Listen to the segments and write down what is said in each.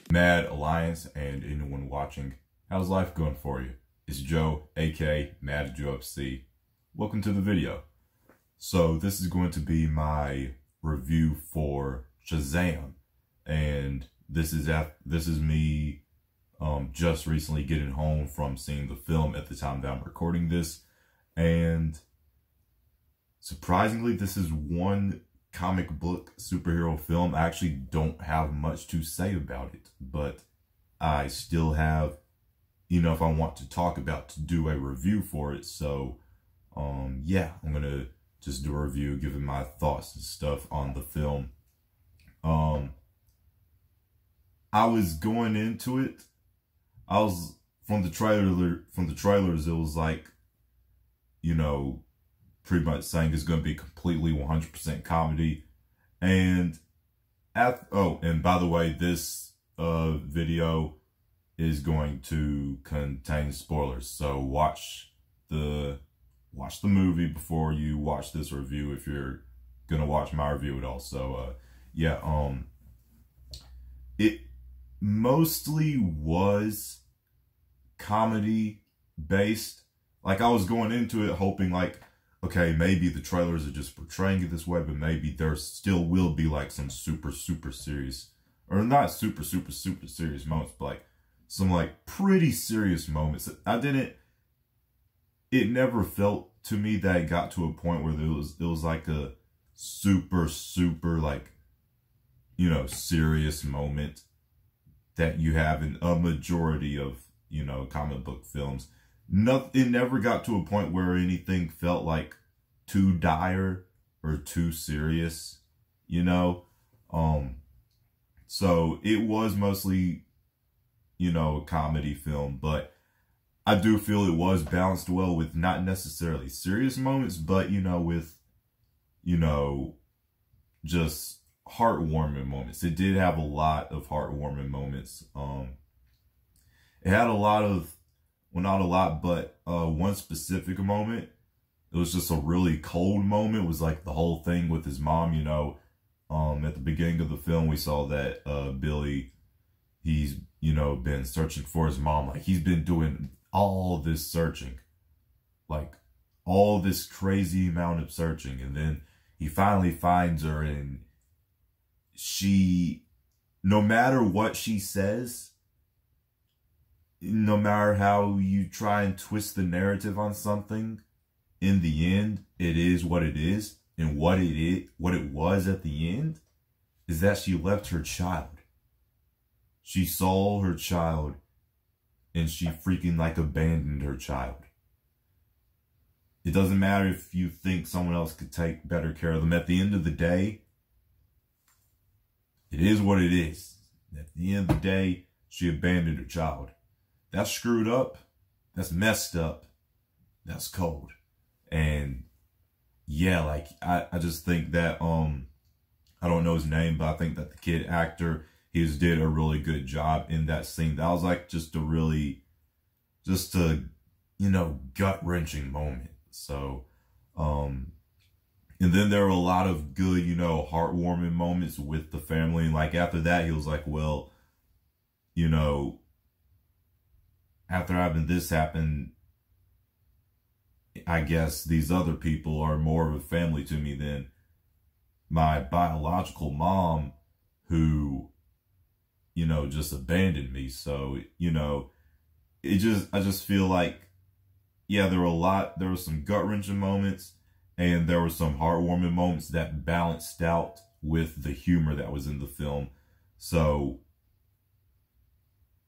Mad Alliance and anyone watching, how's life going for you? It's Joe, aka Mad Joe FC. Welcome to the video. So this is going to be my review for SHAZAM, and this is me just recently getting home from seeing the film at the time that I'm recording this, and surprisingly, this is one comic book superhero film. I actually don't have much to say about it, but I still have enough I want to talk about to do a review for it. So yeah, I'm gonna just do a review, giving my thoughts and stuff on the film. I was going into it, I was from the trailers, it was like, you know, pretty much saying it's going to be completely 100% comedy. And and by the way, this video is going to contain spoilers, so watch the movie before you watch this review if you're gonna watch my review at all. So yeah, it mostly was comedy based. Like, I was going into it hoping, like, okay, maybe the trailers are just portraying it this way, but maybe there still will be like some super serious, or not super serious moments, but like some like pretty serious moments. It never felt to me that it got to a point where it was like a super like, you know, serious moment that you have in a majority of, you know, comic book films. It never got to a point where anything felt like too dire or too serious, you know? So it was mostly, you know, a comedy film, but I do feel it was balanced well with not necessarily serious moments, but, you know, with, you know, just heartwarming moments. It did have a lot of heartwarming moments. It had a lot of, well, not a lot, but one specific moment. It was just a really cold moment. It was like the whole thing with his mom, you know. At the beginning of the film, we saw that Billy, he's, you know, been searching for his mom. Like, he's been doing all this searching, like all this crazy amount of searching, and then he finally finds her, and she, no matter what she says, no matter how you try and twist the narrative on something, in the end, it is what it is. And what it was at the end is that she left her child. She saw her child, and she freaking like abandoned her child. It doesn't matter if you think someone else could take better care of them. At the end of the day, it is what it is. At the end of the day, she abandoned her child. That's screwed up. That's messed up. That's cold. And yeah, like, I just think that, I don't know his name, but I think that the kid actor, he just did a really good job in that scene. That was like just a, you know, gut-wrenching moment. So, and then there were a lot of good, you know, heartwarming moments with the family. And like, after that, he was like, well, you know, after having this happen, I guess these other people are more of a family to me than my biological mom, who, you know, just abandoned me. So, you know, I just feel like, yeah, there were some gut-wrenching moments, and there were some heartwarming moments that balanced out with the humor that was in the film. So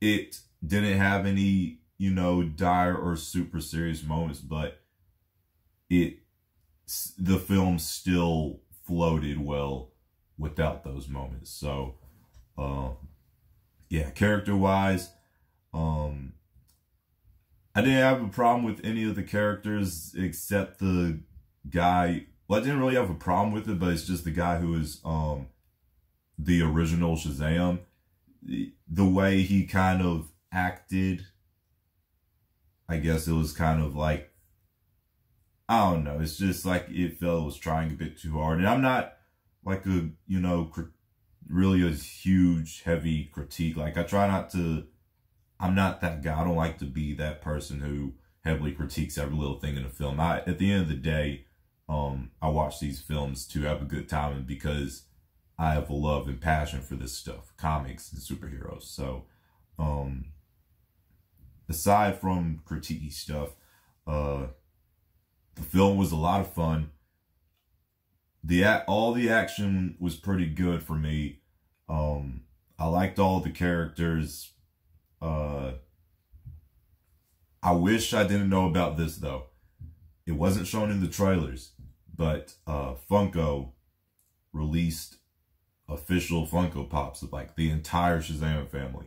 it didn't have any, you know, dire or super serious moments, but the film still floated well without those moments. So yeah, character-wise, I didn't have a problem with any of the characters except the guy. Well, I didn't really have a problem with it, but it's just the guy who is the original SHAZAM. The way he kind of acted, I guess it was kind of like, I don't know, it's just like it felt it was trying a bit too hard. And I'm not like a, you know, really a huge, heavy critique. Like, I try not to, I'm not that guy. I don't like to be that person who heavily critiques every little thing in a film. At the end of the day, I watch these films to have a good time and because I have a love and passion for this stuff, comics and superheroes. So, aside from critiquey stuff, the film was a lot of fun. All the action was pretty good for me. I liked all the characters. I wish I didn't know about this though. It wasn't shown in the trailers, but Funko released official Funko Pops of like the entire Shazam family,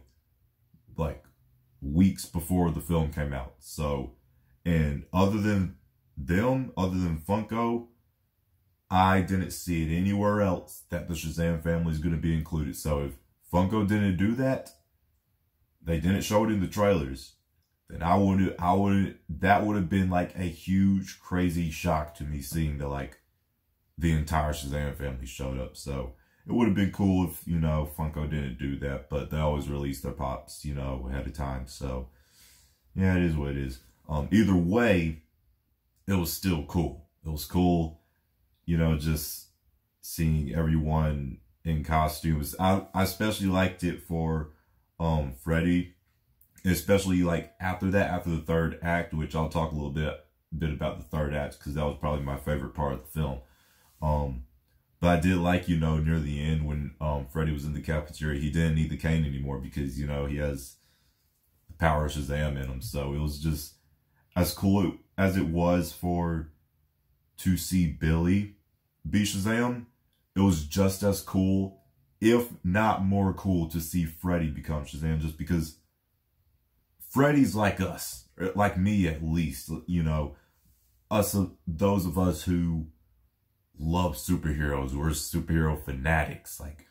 like weeks before the film came out. So, and other than them, other than Funko, I didn't see it anywhere else that the Shazam family is going to be included. So if Funko didn't do that, they didn't show it in the trailers, then that would have been like a huge, crazy shock to me seeing that like the entire Shazam family showed up. So it would have been cool if, you know, Funko didn't do that, but they always release their pops, you know, ahead of time. So yeah, it is what it is. Either way, it was still cool. It was cool, you know, just seeing everyone in costumes. I especially liked it for Freddy, especially like after the third act, which I'll talk a little bit about the third act because that was probably my favorite part of the film. But I did like, you know, near the end when Freddy was in the cafeteria, he didn't need the cane anymore because, you know, he has the power of Shazam in him. So it was just as cool as it was to see Billy be Shazam. It was just as cool, if not more cool, to see Freddy become Shazam, just because Freddy's like us, like me at least, you know, those of us who love superheroes. We're superhero fanatics. Like,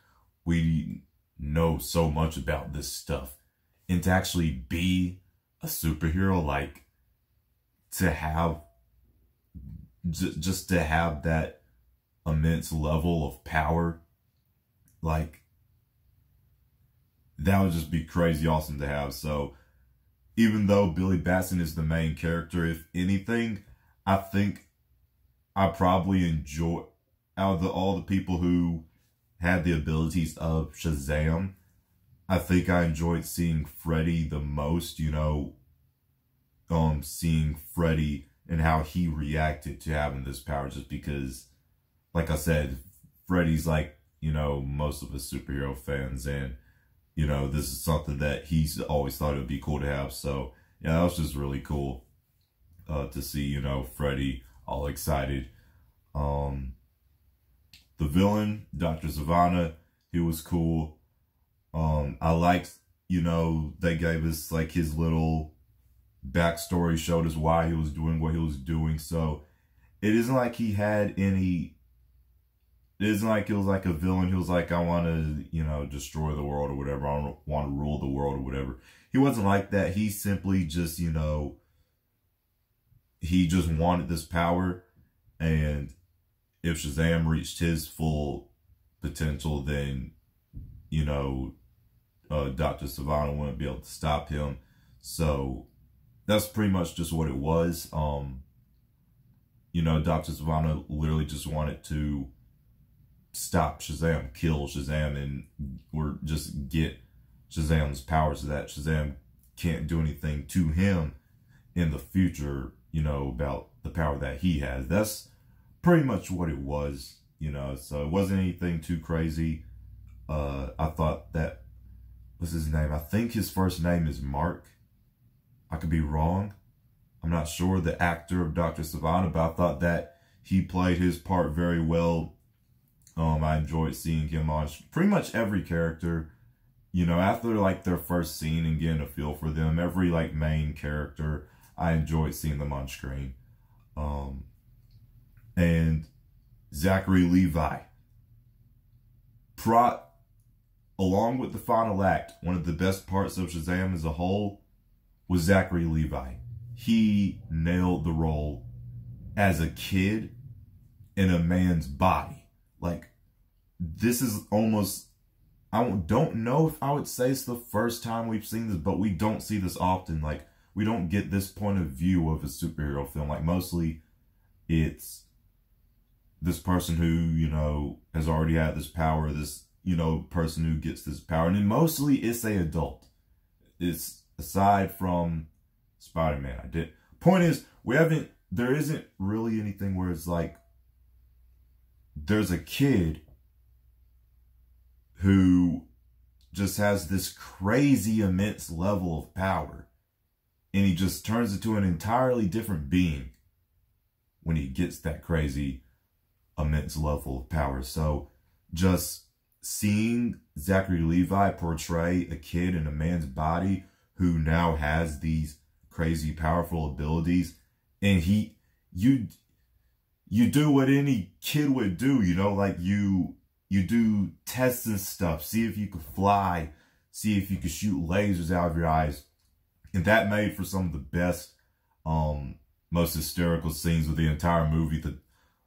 we know so much about this stuff. And to actually be a superhero, like, to have, just to have that immense level of power, like, that would just be crazy awesome to have. So, even though Billy Batson is the main character, if anything, I think I probably enjoy, out of all the people who had the abilities of Shazam, I think I enjoyed seeing Freddy the most, you know, seeing Freddy and how he reacted to having this power, just because, like I said, Freddy's like, you know, most of us superhero fans, and, you know, this is something that he's always thought it would be cool to have. So, yeah, that was just really cool to see, you know, Freddy all excited. The villain, Dr. Sivana, he was cool. I liked, you know, they gave us like his little backstory, showed us why he was doing what he was doing. So it isn't like he had any, it isn't like it was like a villain. He was like, I want to, you know, destroy the world or whatever. I want to rule the world or whatever. He wasn't like that. He simply just, you know, he just wanted this power, and if Shazam reached his full potential, then, you know, Dr. Sivana wouldn't be able to stop him. So that's pretty much just what it was. You know, Dr. Sivana literally just wanted to stop Shazam, kill Shazam, or just get Shazam's power so that Shazam can't do anything to him in the future, you know, about the power that he has. That's pretty much what it was, you know, so it wasn't anything too crazy. I thought that, what's his name? I think his first name is Mark. I could be wrong. I'm not sure, the actor of Dr. Sivana, but I thought that he played his part very well. I enjoyed seeing him on pretty much every character. You know, after like their first scene and getting a feel for them, every like main character, I enjoyed seeing them on screen. And Zachary Levi, along with the final act, one of the best parts of Shazam as a whole was Zachary Levi. He nailed the role as a kid in a man's body. Like, this is almost don't know if I would say it's the first time we've seen this, but we don't see this often. Like, we don't get this point of view of a superhero film. Like, mostly it's this person who, you know, has already had this power, this, you know, person who gets this power. And then mostly it's a adult. It's aside from Spider-Man. Point is, there isn't really anything where it's like, there's a kid who just has this crazy immense level of power, and he just turns into an entirely different being when he gets that crazy immense level of power. So just seeing Zachary Levi portray a kid in a man's body who now has these crazy powerful abilities, and you do what any kid would do, you know, like you do tests and stuff, see if you could fly, see if you could shoot lasers out of your eyes. And that made for some of the best, most hysterical scenes of the entire movie.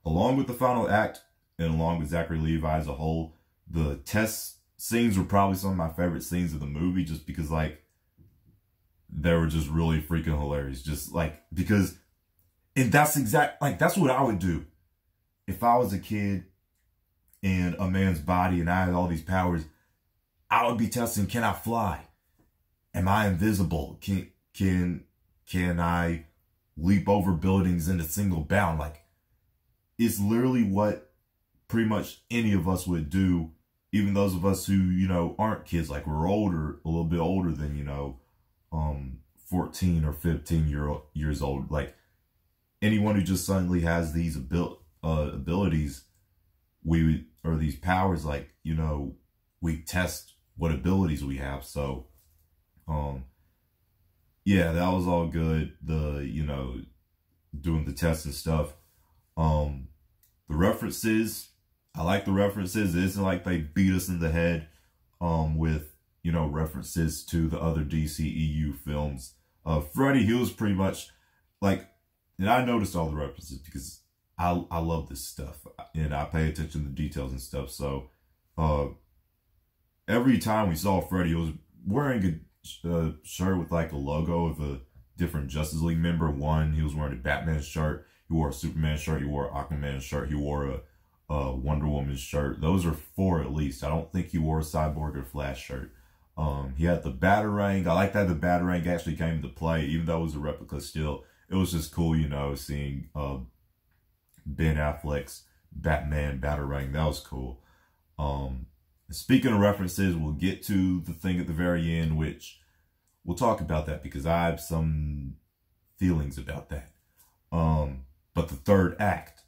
Along with the final act and along with Zachary Levi as a whole, the test scenes were probably some of my favorite scenes of the movie, just because, like, they were just really freaking hilarious. Just like, because, and that's that's what I would do if I was a kid in a man's body and I had all these powers. I would be testing, can I fly? Am I invisible? Can I leap over buildings in a single bound? Like, it's literally what pretty much any of us would do, even those of us who, you know, aren't kids. Like, we're older, a little bit older than, you know, 14 or 15 years old. Like, anyone who just suddenly has these abilities, or these powers, like, you know, we test what abilities we have. So, yeah, that was all good. You know, doing the tests and stuff. The references, I like the references. It isn't like they beat us in the head, with, you know, references to the other DCEU films. Freddy, he was pretty much like, and I noticed all the references because I love this stuff and I pay attention to the details and stuff. So, every time we saw Freddy, he was wearing a shirt with like a logo of a different Justice League member. One, he was wearing a Batman shirt. He wore a Superman shirt. He wore an Aquaman shirt. He wore a Wonder Woman shirt. Those are 4 at least. I don't think he wore a Cyborg or Flash shirt. He had the Batarang. I like that the Batarang actually came into play, even though it was a replica still. It was just cool, you know, seeing Ben Affleck's Batman Batarang. That was cool. Speaking of references, we'll get to the thing at the very end, which we'll talk about that because I have some feelings about that. But the third act,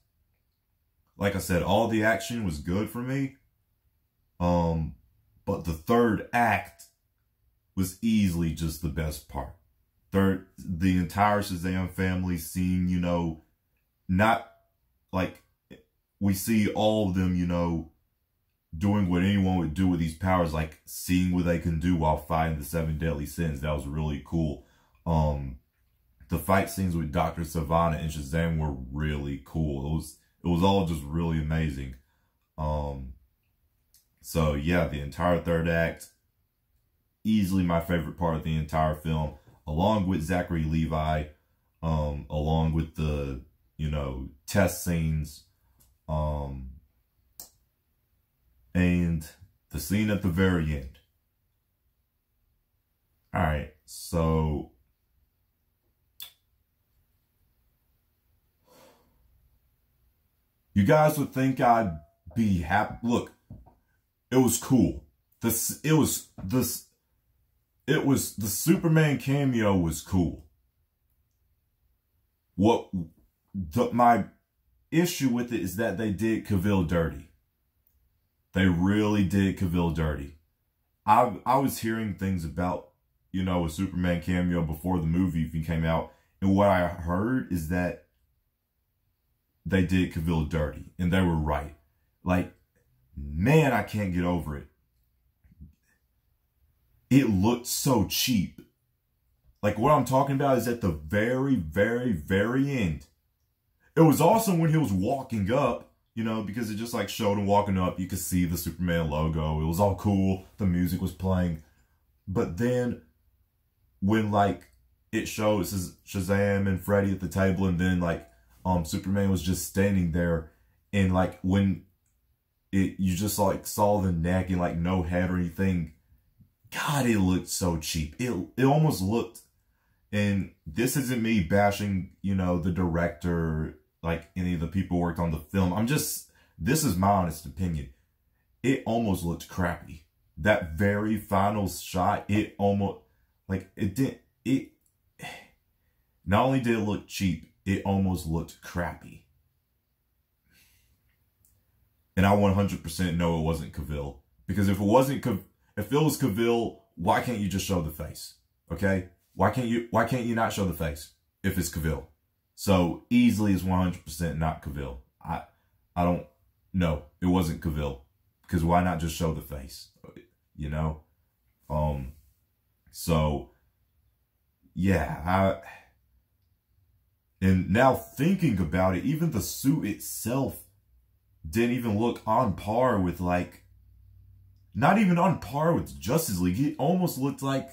like I said, all the action was good for me. But the third act was easily just the best part. The entire SHAZAM family seeing, you know, not like we see all of them, you know, doing what anyone would do with these powers, like seeing what they can do while fighting the 7 deadly sins. That was really cool. The fight scenes with Dr. Savannah and SHAZAM were really cool. It was all just really amazing. So yeah, the entire third act, easily my favorite part of the entire film, along with Zachary Levi, along with the, you know, test scenes, and the scene at the very end. All right, so you guys would think I'd be happy. Look, it was cool. The Superman cameo was cool. My issue with it is that they did Cavill dirty. They really did Cavill dirty. I was hearing things about, you know, a Superman cameo before the movie even came out, and what I heard is that they did Cavill dirty, and they were right. Like, man, I can't get over it. It looked so cheap. Like, what I'm talking about is at the very, very, very end. It was awesome when he was walking up, you know, because it just like showed him walking up. You could see the Superman logo. It was all cool. The music was playing. But then when like it shows Shazam and Freddy at the table, and then like Superman was just standing there, and like when you just like saw the neck and like no head or anything, God, it looked so cheap. It almost looked, and this isn't me bashing, you know, the director, like any of the people who worked on the film. This is my honest opinion. It almost looked crappy. That very final shot, it almost, like, not only did it look cheap, it almost looked crappy. And I 100% know it wasn't Cavill. Because if it was Cavill, why can't you just show the face? Okay? Why can't you not show the face if it's Cavill? So easily it's 100% not Cavill. I don't know. It wasn't Cavill. Because why not just show the face? You know? So yeah, and now thinking about it, even the suit itself didn't even look on par with, like, not even on par with Justice League. It almost looked like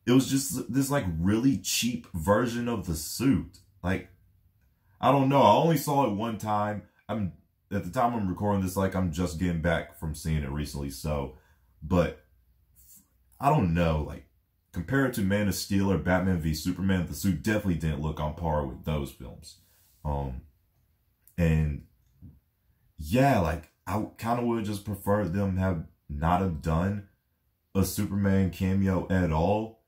it was just this like really cheap version of the suit. Like, I don't know. I only saw it one time. At the time I'm recording this, like, I'm just getting back from seeing it recently. So, but I don't know. Like, compared to Man of Steel or Batman v Superman, the suit definitely didn't look on par with those films. And yeah, like, I kind of would have just preferred them not have done a Superman cameo at all,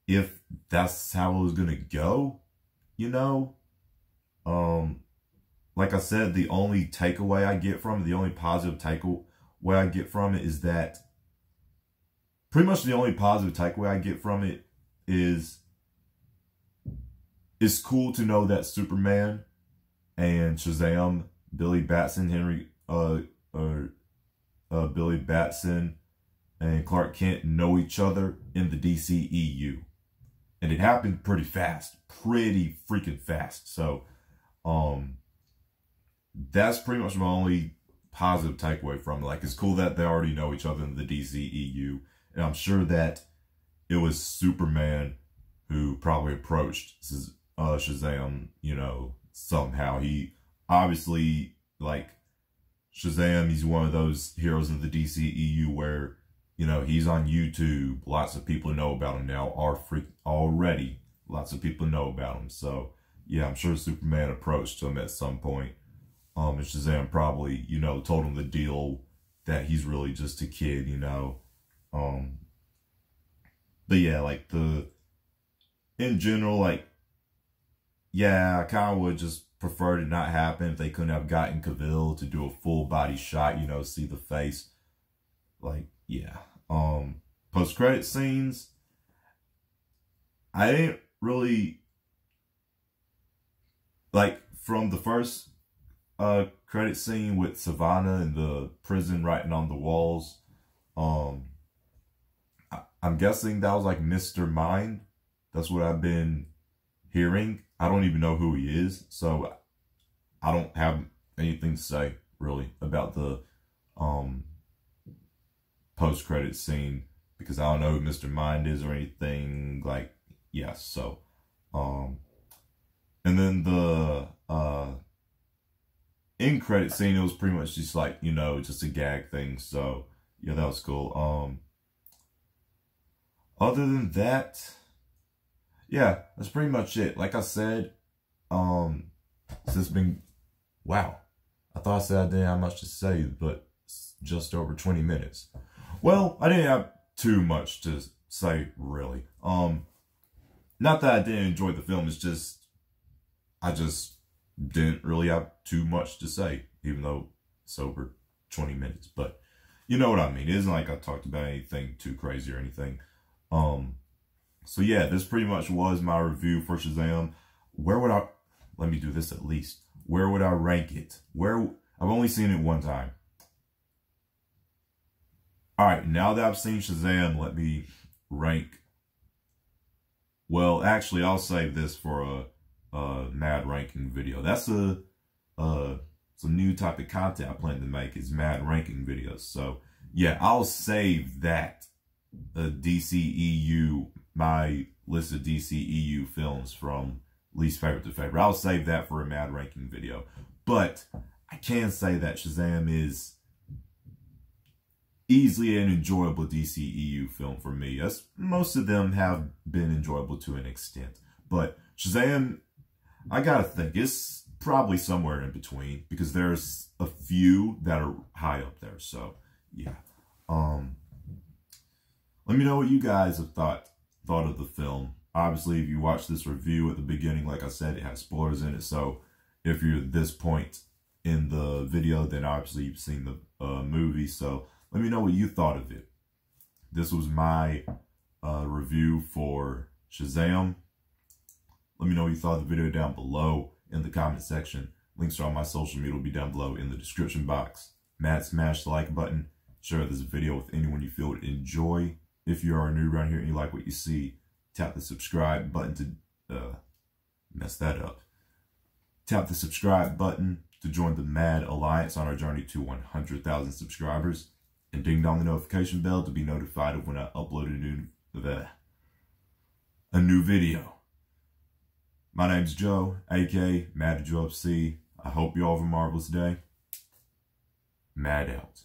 if that's how it was gonna go, you know? Like I said, the only takeaway I get from it, the only positive takeaway I get from it is that, pretty much the only positive takeaway I get from it is, it's cool to know that Superman and Shazam, Billy Batson and Clark Kent know each other in the DCEU. And it happened pretty fast. Pretty freaking fast. So, that's pretty much my only positive takeaway from it. Like, it's cool that they already know each other in the DCEU. And I'm sure that it was Superman who probably approached Shazam, you know, somehow. He obviously, like, Shazam, he's one of those heroes in the DCEU where, you know, he's on YouTube. Lots of people know about him now. Already, lots of people know about him. So, yeah, I'm sure Superman approached him at some point. And Shazam probably, you know, told him the deal that he's really just a kid, you know. But yeah, like, in general, like, yeah, I kind of would just prefer it not happen if they couldn't have gotten Cavill to do a full body shot, you know, see the face. Like, yeah. Post-credit scenes, I didn't really, like, from the first credit scene with Savannah in the prison writing on the walls, I'm guessing that was like Mr. Mind. That's what I've been hearing. I don't even know who he is, so I don't have anything to say really about the post-credit scene, because I don't know who Mr. Mind is or anything. Like, yeah, so and then the end credit scene, it was pretty much just like, you know, just a gag thing. So yeah, that was cool. Other than that, yeah, that's pretty much it. Like I said, it's been, wow, I thought I said I didn't have much to say, but it's just over 20 minutes. Well, I didn't have too much to say, really. Not that I didn't enjoy the film, it's just, I just didn't really have too much to say, even though it's over 20 minutes. But you know what I mean. It isn't like I talked about anything too crazy or anything. So yeah, this pretty much was my review for Shazam. Let me do this at least. Where would I rank it? I've only seen it one time. Alright, now that I've seen Shazam, let me rank. Well, actually, I'll save this for a mad ranking video. That's some new type of content I plan to make is mad ranking videos. So yeah, I'll save that DCEU, my list of DCEU films from least favorite to favorite. I'll save that for a mad ranking video. But I can say that Shazam is easily an enjoyable DCEU film for me, as most of them have been enjoyable to an extent. But Shazam, I gotta think, it's probably somewhere in between, because there's a few that are high up there. So yeah, let me know what you guys have thought of the film. Obviously, if you watch this review at the beginning, like I said, it has spoilers in it. So if you're at this point in the video, then obviously you've seen the movie. So let me know what you thought of it. This was my review for Shazam. Let me know what you thought of the video down below in the comment section. Links to all my social media will be down below in the description box. Mad smash the like button. Share this video with anyone you feel would enjoy. If you are new around here and you like what you see, tap the subscribe button to mess that up. Tap the subscribe button to join the Mad Alliance on our journey to 100,000 subscribers. And ding dong the notification bell to be notified of when I upload a new video. My name's Joe, aka Mad Joe FC. I hope you all have a marvelous day. Mad out.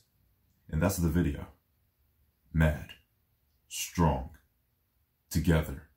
And that's the video. Mad. Strong. Together.